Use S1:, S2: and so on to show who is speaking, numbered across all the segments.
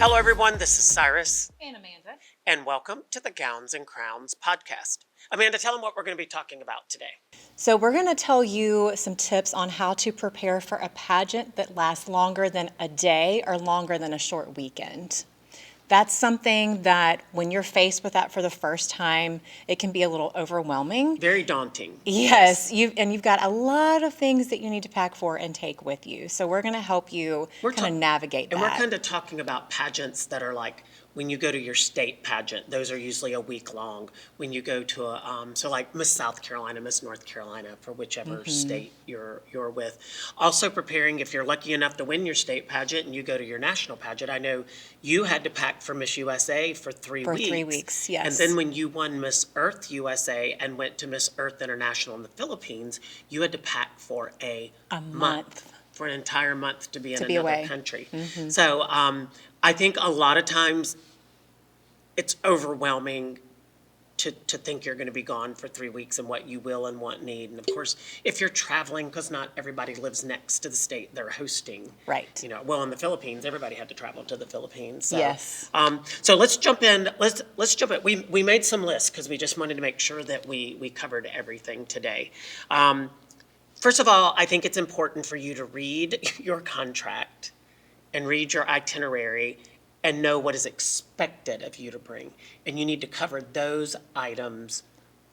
S1: Hello, everyone. This is Cyrus
S2: And Amanda.
S1: and welcome to the Gowns and Crowns podcast. Amanda, tell them what we're going to be talking about today.
S2: So we're going to tell you some tips on how to prepare for a pageant that lasts longer than a day or longer than a short weekend. That's something that when you're faced with that for the first time, it can be a little overwhelming.
S1: Very daunting.
S2: Yes, you've got a lot of things that you need to pack for and take with you. So we're going to help you kind of navigate that.
S1: And we're kind of talking about pageants that are like when you go to your state pageant, those are usually a week long. When you go to so like Miss South Carolina, Miss North Carolina, for whichever state you're with. Also preparing, if you're lucky enough to win your state pageant and you go to your national pageant, I know you had to pack for Miss USA for 3 weeks.
S2: For 3 weeks, yes.
S1: And then when you won Miss Earth USA and went to Miss Earth International in the Philippines, you had to pack for a month. For an entire month to be in another country. So I think a lot of times it's overwhelming to think you're going to be gone for 3 weeks and what you will and won't need. And of course, if you're traveling, because not everybody lives next to the state they're hosting.
S2: Right.
S1: You know, well, in the Philippines, everybody had to travel to the Philippines. So,
S2: Yes.
S1: So let's jump in. Let's jump in. We made some lists because we just wanted to make sure that we covered everything today. First of all, I think it's important for you to read your contract and read your itinerary and know what is expected of you to bring. And you need to cover those items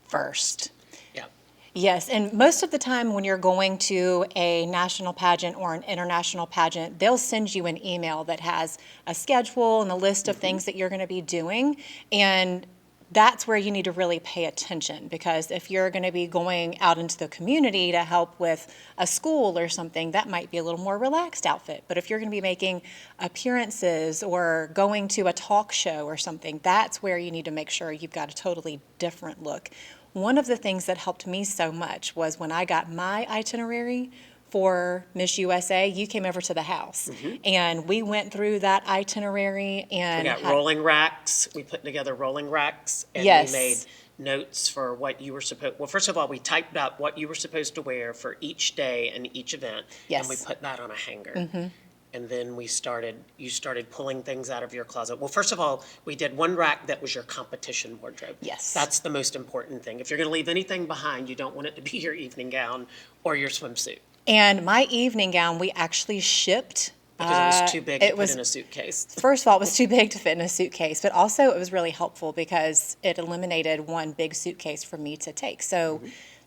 S2: First.
S1: Yeah.
S2: Yes, and most of the time when you're going to a national pageant or an international pageant, they'll send you an email that has a schedule and a list of things that you're going to be doing. And that's where you need to really pay attention, because if you're going to be going out into the community to help with a school or something, that might be a little more relaxed outfit. But if you're going to be making appearances or going to a talk show or something, that's where you need to make sure you've got a totally different look. One of the things that helped me so much was when I got my itinerary for Miss USA, you came over to the house and we went through that itinerary and
S1: We got rolling racks. We put together rolling racks and
S2: Yes.
S1: we made notes for what you were supposed. Well, first of all, we typed out what you were supposed to wear for each day and each event, and we
S2: Yes.
S1: put that on a hanger. And then you started pulling things out of your closet. Well, first of all, we did one rack that was your competition wardrobe.
S2: Yes.
S1: That's the most important thing. If you're going to leave anything behind, you don't want it to be your evening gown or your swimsuit.
S2: And my evening gown, we actually shipped.
S1: Because it was too big to
S2: it
S1: put
S2: was-
S1: in a suitcase.
S2: First of all, it was too big to fit in a suitcase, but also it was really helpful because it eliminated one big suitcase for me to take. So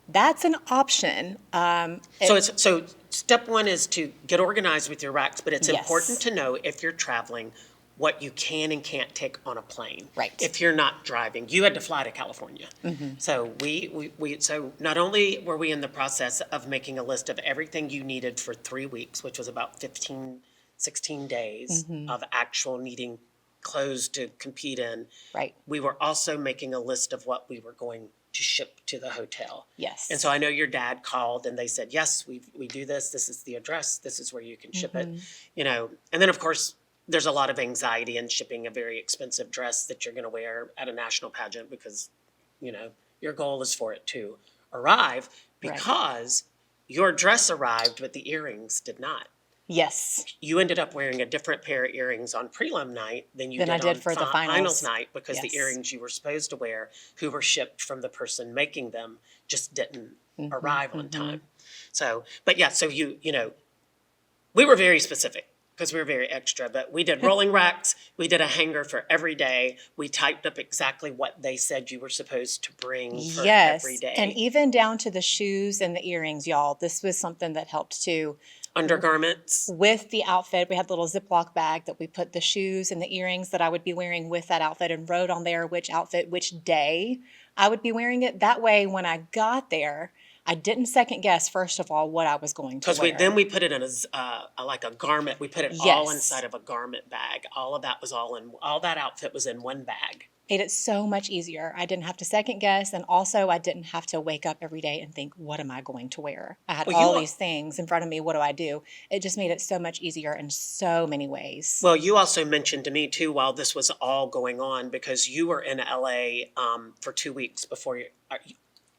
S2: that's an option.
S1: So step one is to get organized with your racks, but it's
S2: Yes.
S1: important to know if you're traveling what you can and can't take on a plane.
S2: Right.
S1: If you're not driving, you had to fly to California. So so not only were we in the process of making a list of everything you needed for 3 weeks, which was about 16 days of actual needing clothes to compete in.
S2: Right.
S1: We were also making a list of what we were going to ship to the hotel.
S2: Yes.
S1: And so I know your dad called and they said, yes, we do this. This is the address. This is where you can ship it. You know, and then of course, there's a lot of anxiety in shipping a very expensive dress that you're going to wear at a national pageant because, you know, your goal is for it to arrive because your dress arrived, but the earrings did not.
S2: Yes.
S1: You ended up wearing a different pair of earrings on prelim night than you
S2: Than I
S1: did
S2: did
S1: on
S2: for the finals.
S1: night because the
S2: Yes.
S1: earrings you were supposed to wear, who were shipped from the person making them, just didn't arrive on time. So, but yeah, so you know, we were very specific because we were very extra, but we did rolling racks. We did a hanger for every day. We typed up exactly what they said you were supposed to bring for every day.
S2: And even down to the shoes and the earrings, y'all, this was something that helped too.
S1: Undergarments.
S2: With the outfit, we had a little Ziploc bag that we put the shoes and the earrings that I would be wearing with that outfit and wrote on there which outfit, which day I would be wearing it. That way, when I got there, I didn't second guess, first of all, what I was going to
S1: Because
S2: wear.
S1: then we put it in like a garment. We put it all
S2: Yes.
S1: inside of a garment bag. All of that was all that outfit was in one bag.
S2: Made it so much easier. I didn't have to second guess, and also I didn't have to wake up every day and think, what am I going to wear? I had
S1: Well,
S2: all these things in front of me. What do I do? It just made it so much easier in so many ways.
S1: Well, you also mentioned to me too while this was all going on because you were in LA for 2 weeks before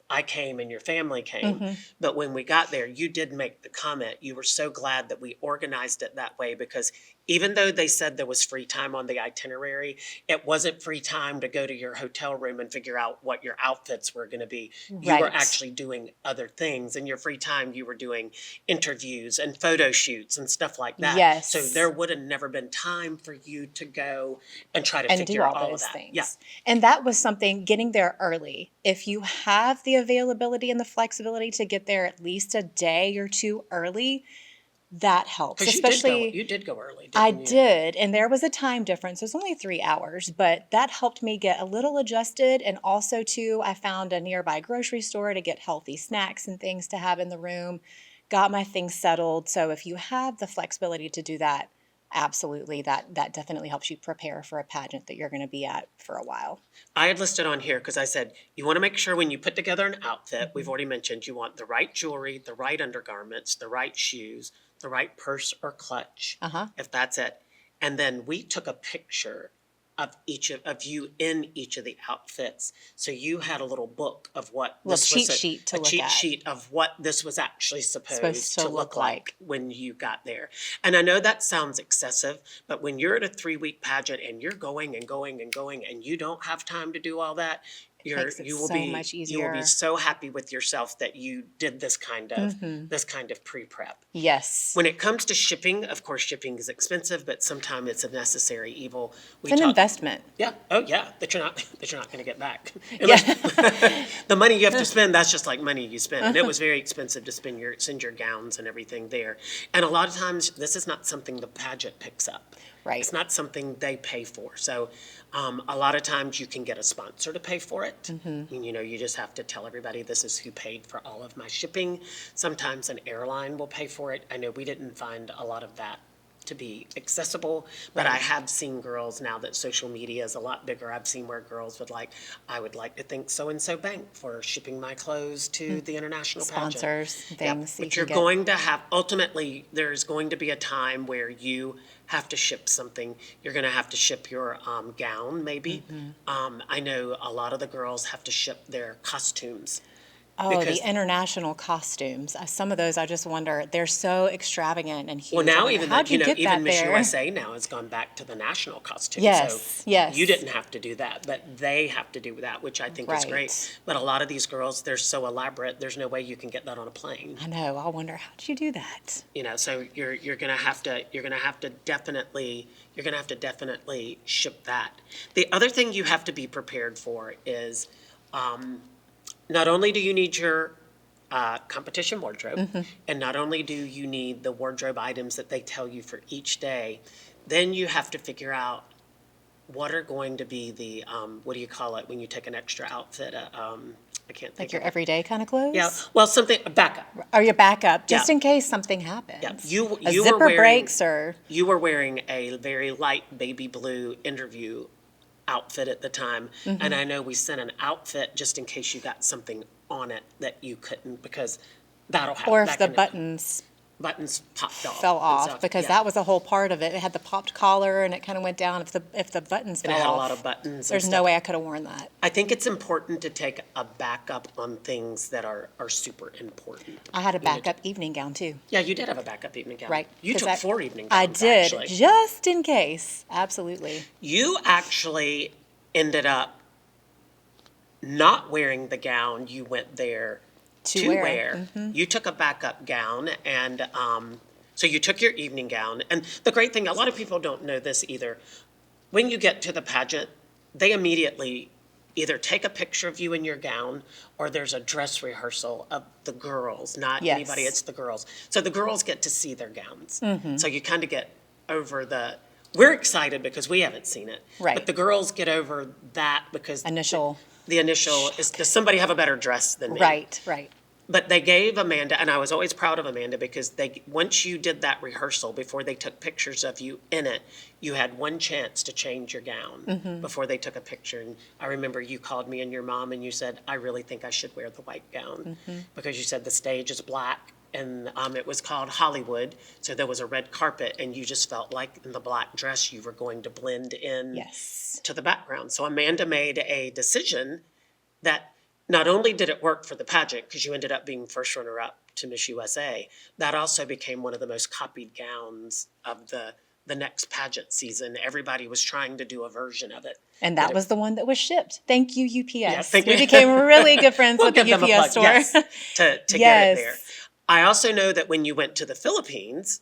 S1: I came and your family came. But when we got there, you did make the comment. You were so glad that we organized it that way because even though they said there was free time on the itinerary, it wasn't free time to go to your hotel room and figure out what your outfits were going to be. You were
S2: Right.
S1: actually doing other things. In your free time, you were doing interviews and photo shoots and stuff like that.
S2: Yes.
S1: So there would have never been time for you to go and try to
S2: And do
S1: figure
S2: all
S1: all of
S2: those
S1: that.
S2: things.
S1: Yeah.
S2: And that was something, getting there early. If you have the availability and the flexibility to get there at least a day or two early, that helps.
S1: Because
S2: Especially,
S1: you did go early,
S2: I
S1: didn't you?
S2: did, and there was a time difference. It was only 3 hours, but that helped me get a little adjusted. And also, too, I found a nearby grocery store to get healthy snacks and things to have in the room, got my things settled. So if you have the flexibility to do that, absolutely, that definitely helps you prepare for a pageant that you're going to be at for a while.
S1: I had listed on here because I said, you want to make sure when you put together an outfit, we've already mentioned, you want the right jewelry, the right undergarments, the right shoes, the right purse or clutch, if that's it. And then we took a picture of each of you in each of the outfits. So you had a little book of what
S2: Little
S1: this
S2: cheat
S1: was
S2: sheet to
S1: a
S2: look
S1: cheat
S2: at.
S1: sheet of what this was actually supposed to look
S2: like.
S1: like when you got there. And I know that sounds excessive, but when you're at a 3-week pageant and you're going and going and going and you don't have time to do all that,
S2: Makes it
S1: you will
S2: so
S1: be
S2: much
S1: you will
S2: easier.
S1: be so happy with yourself that you did this kind of pre-prep.
S2: Yes.
S1: When it comes to shipping, of course, shipping is expensive, but sometimes it's a necessary evil.
S2: It's an investment.
S1: Yeah. Oh, yeah. That you're not going to get back.
S2: Yeah.
S1: The money you have to spend, that's just like money you spend. And it was very expensive to send your gowns and everything there. And a lot of times, this is not something the pageant picks up.
S2: Right.
S1: It's not something they pay for. So a lot of times you can get a sponsor to pay for it. And, you just have to tell everybody this is who paid for all of my shipping. Sometimes an airline will pay for it. I know we didn't find a lot of that to be accessible, but I have seen girls, now that social media is a lot bigger, I've seen where girls I would like to thank so-and-so bank for shipping my clothes to the international pageant.
S2: Sponsors, things.
S1: But you're going to have, ultimately, there's going to be a time where you have to ship something. You're going to have to ship your gown, maybe. I know a lot of the girls have to ship their costumes.
S2: Oh, the international costumes. Some of those, I just wonder, they're so extravagant and huge.
S1: Well, now
S2: how'd you get
S1: even
S2: that
S1: Miss
S2: there?
S1: USA now has gone back to the national costume.
S2: Yes,
S1: so
S2: yes.
S1: You didn't have to do that, but they have to do that, which I think is
S2: Right.
S1: great. But a lot of these girls, they're so elaborate, there's no way you can get that on a plane.
S2: I know. I wonder, how'd you do that?
S1: So you're gonna have to definitely ship that. The other thing you have to be prepared for is not only do you need your competition wardrobe, and not only do you need the wardrobe items that they tell you for each day, then you have to figure out what are going to be the, what do you call it when you take an extra outfit? I can't think
S2: Like your
S1: of it.
S2: everyday kind of clothes?
S1: Yeah, well, something, backup.
S2: Or your backup, just
S1: Yeah.
S2: in case something happens.
S1: Yeah,
S2: A
S1: you were
S2: zipper
S1: wearing,
S2: breaks or...
S1: You were wearing a very light baby blue interview outfit at the time, and I know we sent an outfit just in case you got something on it that you couldn't, because that'll happen.
S2: Or if the buttons
S1: buttons popped off.
S2: fell
S1: and
S2: off,
S1: stuff.
S2: because
S1: Yeah.
S2: that was a whole part of it. It had the popped collar and it kind of went down. If the buttons
S1: And
S2: fell
S1: it had
S2: off,
S1: a lot of buttons and
S2: there's no
S1: stuff.
S2: way I could have worn that.
S1: I think it's important to take a backup on things that are super important.
S2: I had a
S1: You know,
S2: backup evening gown too.
S1: Yeah, you did have a backup evening gown.
S2: Right.
S1: You
S2: 'cause
S1: took 4 evening gowns,
S2: I did,
S1: actually.
S2: just in case. Absolutely.
S1: You actually ended up not wearing the gown you went there
S2: To wear.
S1: You took a backup gown, and so you took your evening gown. And the great thing, a lot of people don't know this either. When you get to the pageant, they immediately either take a picture of you in your gown, or there's a dress rehearsal of the girls, not
S2: Yes.
S1: anybody, it's the girls. So the girls get to see their gowns. So you kind of get over we're excited because we haven't seen it.
S2: Right.
S1: But the girls get over that because
S2: Initial.
S1: the initial is, does somebody have a better dress than me?
S2: Right, right.
S1: But they gave Amanda, and I was always proud of Amanda, because once you did that rehearsal, before they took pictures of you in it, you had one chance to change your gown before they took a picture. And I remember you called me and your mom and you said, I really think I should wear the white gown, because you said the stage is black, and it was called Hollywood, so there was a red carpet, and you just felt like in the black dress you were going to blend in
S2: Yes.
S1: to the background. So Amanda made a decision that not only did it work for the pageant, because you ended up being first runner-up to Miss USA, that also became one of the most copied gowns of the the next pageant season, everybody was trying to do a version of it.
S2: And that was the one that was shipped. Thank you, UPS.
S1: Yeah, thank you.
S2: We became really good friends
S1: We'll
S2: with the
S1: give them a plug,
S2: UPS store.
S1: yes, to get it
S2: Yes.
S1: there. I also know that when you went to the Philippines,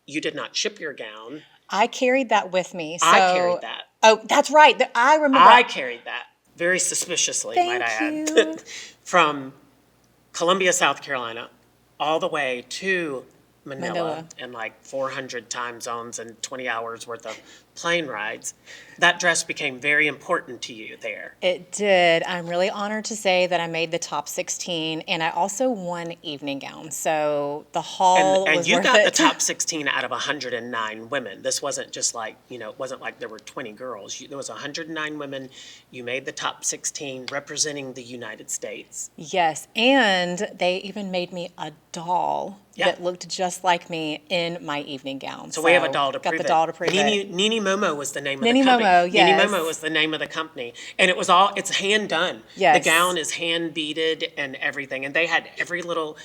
S1: you did not ship your gown.
S2: I carried that with me. So,
S1: I carried that.
S2: Oh, that's right. I remember.
S1: I carried that very suspiciously, might I add,
S2: you.
S1: from Columbia, South Carolina, all the way to Manila and like 400 time zones and 20 hours worth of plane rides. That dress became very important to you there.
S2: It did. I'm really honored to say that I made the top 16, and I also won evening gown. So the haul
S1: And
S2: was
S1: you
S2: worth
S1: got
S2: it.
S1: the top 16 out of 109 women. This wasn't just like, it wasn't like there were 20 girls. There was 109 women. You made the top 16 representing the United States.
S2: Yes, and they even made me a doll that looked just like me in my evening gown.
S1: So we have a doll to prove it.
S2: Got the doll to prove it.
S1: Nini Momo was the name of
S2: Nini
S1: the company.
S2: Momo, yes.
S1: Nini Momo was the name of the company. And it's hand done.
S2: Yes.
S1: The gown is hand beaded and everything. And they had every little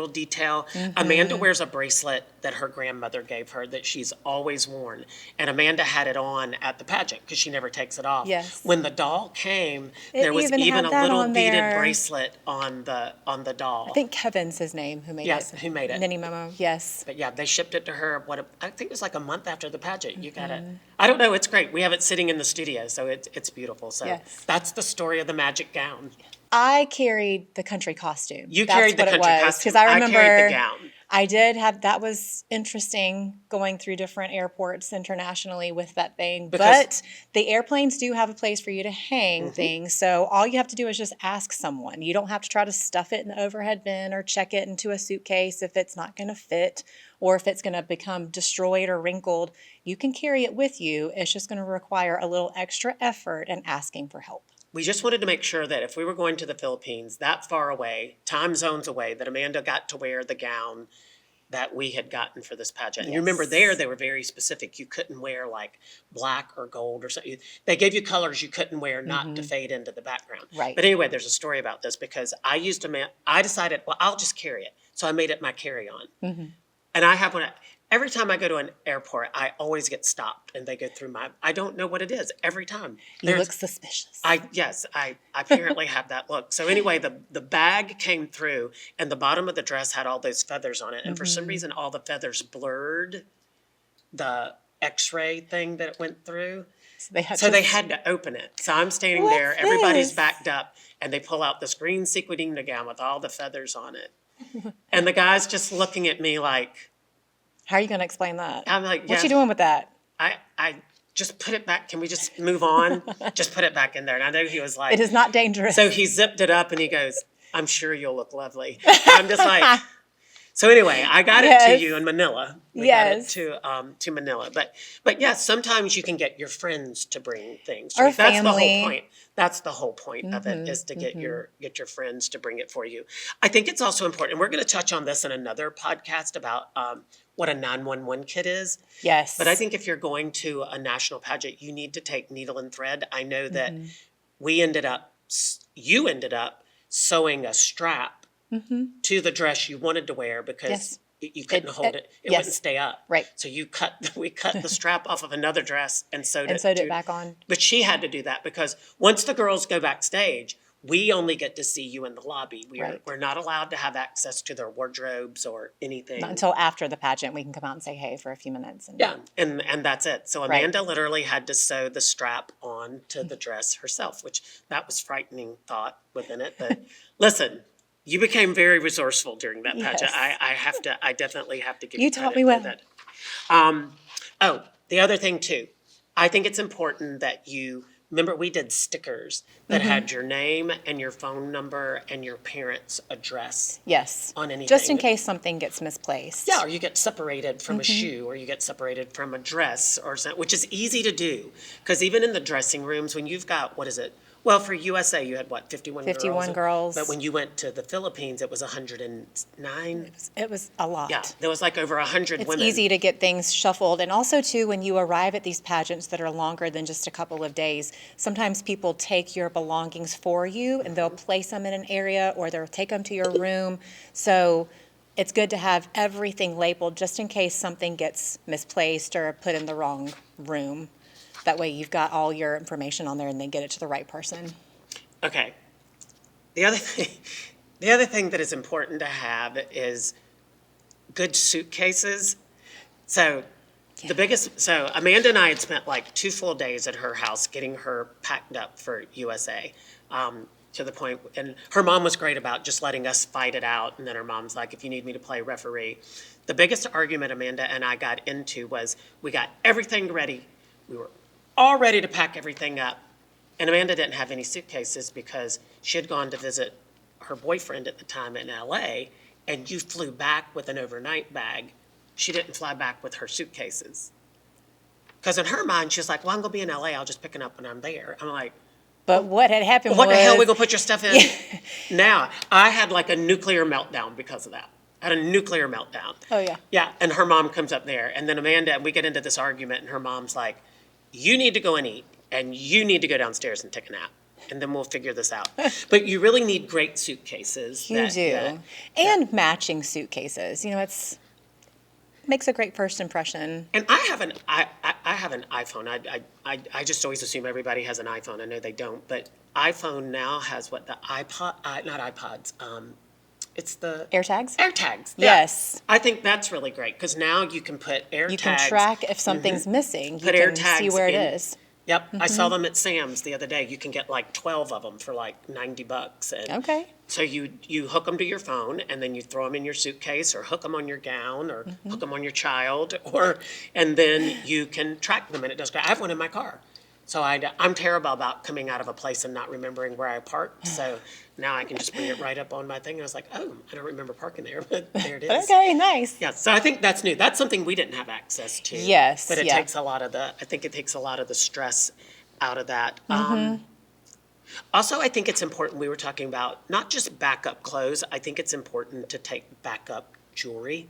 S1: detail. Amanda wears a bracelet that her grandmother gave her that she's always worn. And Amanda had it on at the pageant because she never takes it off.
S2: Yes.
S1: When the doll came,
S2: It
S1: there was
S2: even
S1: even
S2: had
S1: a
S2: that
S1: little
S2: on
S1: beaded
S2: there.
S1: bracelet on the doll.
S2: I think Kevin's his name who made it.
S1: Yes, who made it.
S2: Nini Momo, yes.
S1: But yeah, they shipped it to her, I think it was like a month after the pageant. You got it. I don't know, it's great. We have it sitting in the studio, so it's beautiful. So
S2: Yes.
S1: that's the story of the magic gown.
S2: I carried the country costume.
S1: You
S2: That's
S1: carried the
S2: what it
S1: country
S2: was,
S1: costume.
S2: 'cause I remember
S1: carried the gown.
S2: I did have, that was interesting going through different airports internationally with that thing. But the airplanes do have a place for you to hang things. So all you have to do is just ask someone. You don't have to try to stuff it in the overhead bin or check it into a suitcase if it's not going to fit or if it's going to become destroyed or wrinkled. You can carry it with you. It's just going to require a little extra effort and asking for help.
S1: We just wanted to make sure that if we were going to the Philippines that far away, time zones away, that Amanda got to wear the gown that we had gotten for this pageant. And you remember there, they were very specific. You couldn't wear like black or gold or something. They gave you colors you couldn't wear not to fade into the background.
S2: Right.
S1: But anyway, there's a story about this because I decided, well, I'll just carry it. So I made it my carry-on. And I have every time I go to an airport, I always get stopped and they go through I don't know what it is every time.
S2: You look suspicious.
S1: I apparently have that look. So anyway, the bag came through and the bottom of the dress had all those feathers on it. And for some reason, all the feathers blurred the x-ray thing that it went through. So they had to open it. So I'm standing there, everybody's backed up, and they pull out this green sequined gown with all the feathers on it. And the guy's just looking at me like,
S2: how are you going to explain that?
S1: I'm like,
S2: what you doing with that?
S1: I just put it back. Can we just move on? Just put it back in there. And I know he was like,
S2: it is not dangerous.
S1: So he zipped it up and he goes, I'm sure you'll look lovely. I'm just like, so anyway, I got it to you in Manila. We got it to Manila. But yes, sometimes you can get your friends to bring things.
S2: Or
S1: That's
S2: family.
S1: the whole point. That's the whole point of it, is to get your friends to bring it for you. I think it's also important, and we're going to touch on this in another podcast about what a 911 kit is.
S2: Yes.
S1: But I think if you're going to a national pageant, you need to take needle and thread. I know that you ended up sewing a strap to the dress you wanted to wear because you couldn't hold it. It wouldn't stay up.
S2: Right.
S1: So we cut the strap off of another dress and sewed it
S2: back on.
S1: But she had to do that because once the girls go backstage, we only get to see you in the lobby. We're not allowed to have access to their wardrobes or anything.
S2: Not until after the pageant, we can come out and say hey for a few minutes.
S1: And that's it. So Amanda literally had to sew the strap on to the dress herself, which that was frightening thought within it. But listen, you became very resourceful during that pageant. I definitely have to give you
S2: taught
S1: credit
S2: me well.
S1: for that. The other thing too, I think it's important that remember, we did stickers that had your name and your phone number and your parents' address.
S2: Yes.
S1: On anything.
S2: Just in case something gets misplaced.
S1: Yeah, or you get separated from a shoe, or you get separated from a dress, or something, which is easy to do. Because even in the dressing rooms, when you've got, what is it? Well, for USA, you had what, 51 girls?
S2: 51 girls.
S1: But when you went to the Philippines, it was 109.
S2: It was a lot.
S1: Yeah, there was like over 100
S2: It's
S1: women.
S2: easy to get things shuffled. And also, too, when you arrive at these pageants that are longer than just a couple of days, sometimes people take your belongings for you and they'll place them in an area or they'll take them to your room. So it's good to have everything labeled just in case something gets misplaced or put in the wrong room. That way you've got all your information on there and then get it to the right person.
S1: Okay. The other thing that is important to have is good suitcases. So so Amanda and I had spent like 2 full days at her house getting her packed up for USA. To the point, and her mom was great about just letting us fight it out. And then her mom's like, if you need me to play referee. The biggest argument Amanda and I got into was we got everything ready. We were all ready to pack everything up. And Amanda didn't have any suitcases because she had gone to visit her boyfriend at the time in LA, and you flew back with an overnight bag. She didn't fly back with her suitcases. Because in her mind, she's like, well, I'm going to be in LA. I'll just pick it up when I'm there. I'm like,
S2: But what had happened
S1: what
S2: was...
S1: the hell are we going to put your stuff in? Now, I had like a nuclear meltdown because of that. I had a nuclear meltdown.
S2: Oh, yeah.
S1: Yeah, and her mom comes up there, and then Amanda, and we get into this argument, and her mom's like, you need to go and eat, and you need to go downstairs and take a nap, and then we'll figure this out. But you really need great suitcases.
S2: You do. And matching suitcases. You know, makes a great first impression.
S1: And I have an iPhone. I just always assume everybody has an iPhone. I know they don't, but iPhone now has what the not iPods. It's the
S2: AirTags.
S1: AirTags. Yeah.
S2: Yes.
S1: I think that's really great because now you can put AirTags.
S2: You can track if something's missing.
S1: Put
S2: you can
S1: AirTags
S2: see where it is.
S1: Yep, I saw them at Sam's the other day. You can get like 12 of them for like $90. And
S2: Okay.
S1: so you hook them to your phone, and then you throw them in your suitcase, or hook them on your gown, or hook them on your child, and then you can track them, and it does. I have one in my car. So I'm terrible about coming out of a place and not remembering where I parked. So now I can just bring it right up on my thing. And I was like, oh, I don't remember parking there, but there it is.
S2: Okay, nice.
S1: Yeah, so I think that's new. That's something we didn't have access to.
S2: Yes,
S1: But it
S2: yeah.
S1: takes I think it takes a lot of the stress out of that. Also, I think it's important, we were talking about not just backup clothes. I think it's important to take backup jewelry.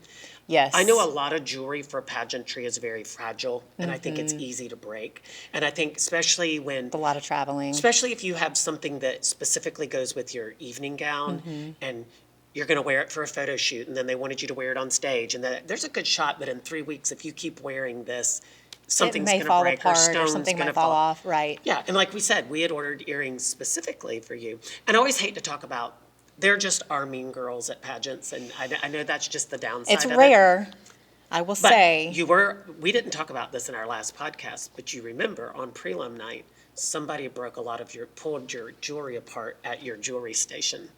S2: Yes.
S1: I know a lot of jewelry for pageantry is very fragile, and I think it's easy to break. And I think especially
S2: A lot of traveling.
S1: especially if you have something that specifically goes with your evening gown, and you're going to wear it for a photo shoot, and then they wanted you to wear it on stage, and then there's a good shot that in 3 weeks, if you keep wearing this, something's going to break, or stone's
S2: something
S1: going
S2: might
S1: to
S2: fall off. Right.
S1: Yeah, and like we said, we had ordered earrings specifically for you. And I always hate to talk about, they're just our mean girls at pageants, and I know that's just the downside
S2: It's
S1: of it.
S2: rare, I will
S1: But
S2: say.
S1: we didn't talk about this in our last podcast, but you remember on prelim night, somebody pulled your jewelry apart at your jewelry station.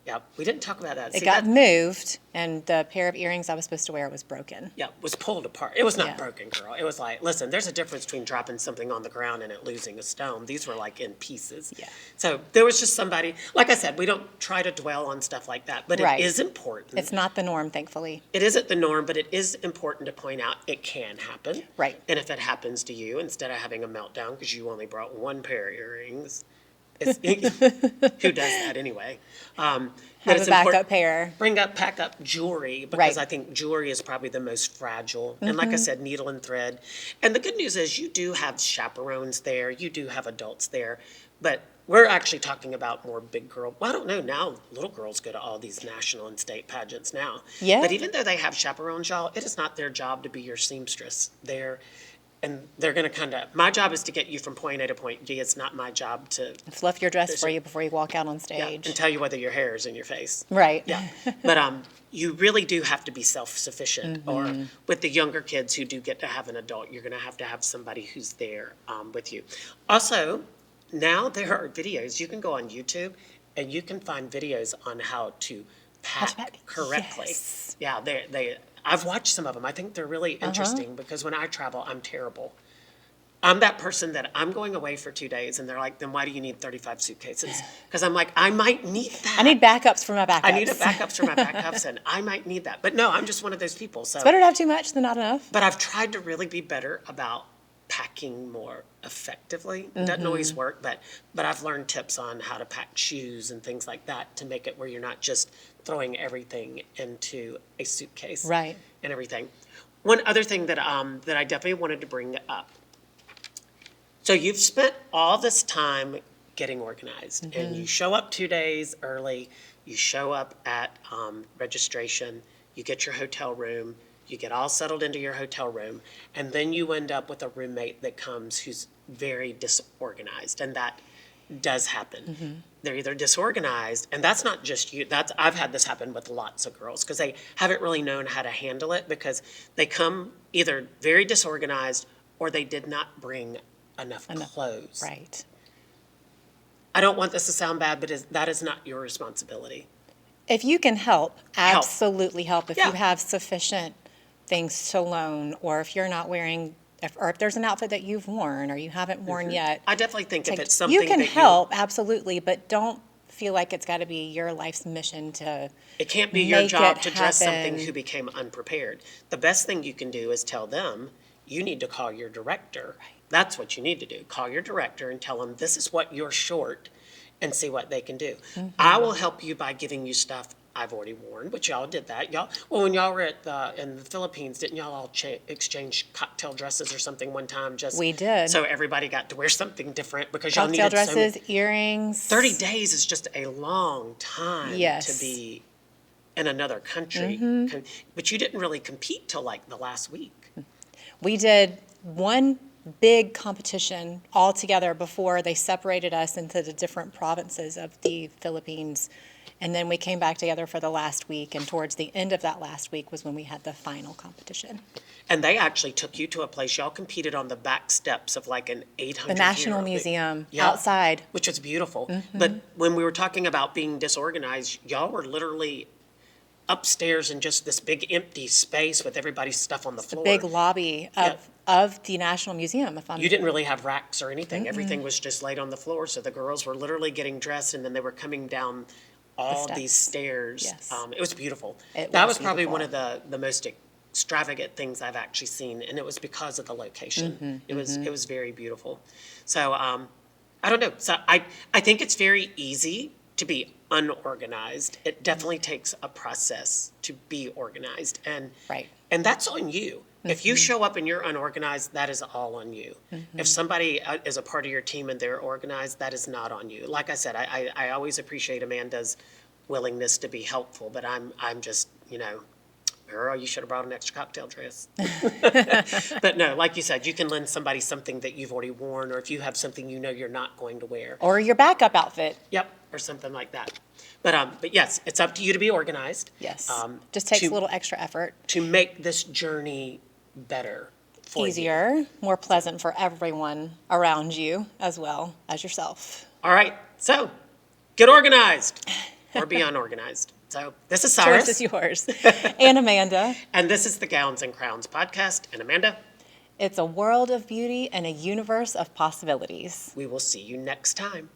S1: Yeah, we didn't talk about that.
S2: It got moved, and the pair of earrings I was supposed to wear was broken.
S1: Yeah, was pulled apart. It was not
S2: Yeah.
S1: broken, girl. It was like, listen, there's a difference between dropping something on the ground and it losing a stone. These were like in pieces.
S2: Yeah.
S1: So there was just somebody, like I said, we don't try to dwell on stuff like that, but
S2: Right.
S1: it is important.
S2: It's not the norm, thankfully.
S1: It isn't the norm, but it is important to point out it can happen.
S2: Right.
S1: And if it happens to you, instead of having a meltdown because you only brought one pair of earrings, who does that anyway? But
S2: Have
S1: it's
S2: a backup
S1: important-
S2: pair.
S1: pack up jewelry because
S2: Right.
S1: I think jewelry is probably the most fragile. And like I said, needle and thread. And the good news is you do have chaperones there. You do have adults there. But we're actually talking about more big girl. Well, I don't know. Now little girls go to all these national and state pageants now.
S2: Yeah.
S1: But even though they have chaperones, y'all, it is not their job to be your seamstress. They're going to my job is to get you from point A to point B. It's not my job to
S2: Fluff your dress for you before you walk out on
S1: yeah,
S2: stage.
S1: and tell you whether your hair is in your face.
S2: Right.
S1: Yeah, but you really do have to be self-sufficient. Or with the younger kids who do get to have an adult, you're going to have somebody who's there with you. Also, now there are videos. You can go on YouTube and you can find videos on how to pack correctly.
S2: Yes.
S1: Yeah, I've watched some of them. I think they're really interesting because when I travel, I'm terrible. I'm that person that I'm going away for 2 days, and they're like, then why do you need 35 suitcases? Because I'm like, I might need that.
S2: I need backups for my backups.
S1: I need backups for my backups, and I might need that. But no, I'm just one of those people. So,
S2: It's better to have too much than not enough.
S1: but I've tried to really be better about packing more effectively. It doesn't always work, but I've learned tips on how to pack shoes and things like that to make it where you're not just throwing everything into a suitcase.
S2: Right.
S1: And everything. One other thing that I definitely wanted to bring up. So you've spent all this time getting organized, and you show up 2 days early. You show up at registration. you get your hotel room, you get all settled into your hotel room, and then you end up with a roommate that comes who's very disorganized, and that does happen. They're either disorganized, and that's not just you. I've had this happen with lots of girls because they haven't really known how to handle it because they come either very disorganized or they did not bring enough clothes.
S2: Right.
S1: I don't want this to sound bad, but that is not your responsibility.
S2: If you can help, absolutely help. If
S1: Yeah.
S2: you have sufficient things to loan, or if you're not wearing, or if there's an outfit that you've worn or you haven't worn yet.
S1: I definitely think if it's something
S2: you can
S1: that
S2: help, absolutely, but don't feel like it's got to be your life's mission to
S1: it can't be your
S2: make
S1: job
S2: it
S1: to dress something
S2: happen.
S1: who became unprepared. The best thing you can do is tell them, you need to call your director.
S2: Right.
S1: That's what you need to do. Call your director and tell them this is what you're short and see what they can do. I will help you by giving you stuff I've already worn, but y'all did that. When y'all were in the Philippines, didn't y'all all exchange cocktail dresses or something one time?
S2: We did.
S1: So everybody got to wear something different because y'all
S2: Cocktail
S1: needed
S2: dresses, earrings.
S1: 30 days is just a long time
S2: Yes.
S1: to be in another country. But you didn't really compete till like the last week.
S2: We did one big competition all together before they separated us into the different provinces of the Philippines. And then we came back together for the last week, and towards the end of that last week was when we had the final competition.
S1: And they actually took you to a place, y'all competed on the back steps of like an 800
S2: The National Museum,
S1: Yeah.
S2: outside.
S1: Which was beautiful. But when we were talking about being disorganized, y'all were literally upstairs in just this big empty space with everybody's stuff on the floor.
S2: Big lobby of the National Museum.
S1: You didn't really have racks or anything. Everything was just laid on the floor. So the girls were literally getting dressed, and then they were coming down all these stairs.
S2: Yes.
S1: It was beautiful.
S2: That
S1: was probably one of the most extravagant things I've actually seen, and it was because of the location. It was very beautiful. So I don't know. So I think it's very easy to be unorganized. It definitely takes a process to be organized, and that's on you. If you show up and you're unorganized, that is all on you. If somebody is a part of your team and they're organized, that is not on you. Like I said, I always appreciate Amanda's willingness to be helpful, but I'm just, girl, you should have brought an extra cocktail dress. But no, like you said, you can lend somebody something that you've already worn, or if you have something you're not going to wear.
S2: Or your backup outfit.
S1: Yep, or something like that. But yes, it's up to you to be organized.
S2: Yes, just takes a little extra effort.
S1: To make this journey better for
S2: easier, more pleasant for everyone around you as well as yourself.
S1: All right, so get organized or be unorganized. So this is Cyrus.
S2: Choice is yours. And Amanda.
S1: And this is the Gowns and Crowns podcast. And Amanda.
S2: It's a world of beauty and a universe of possibilities.
S1: We will see you next time.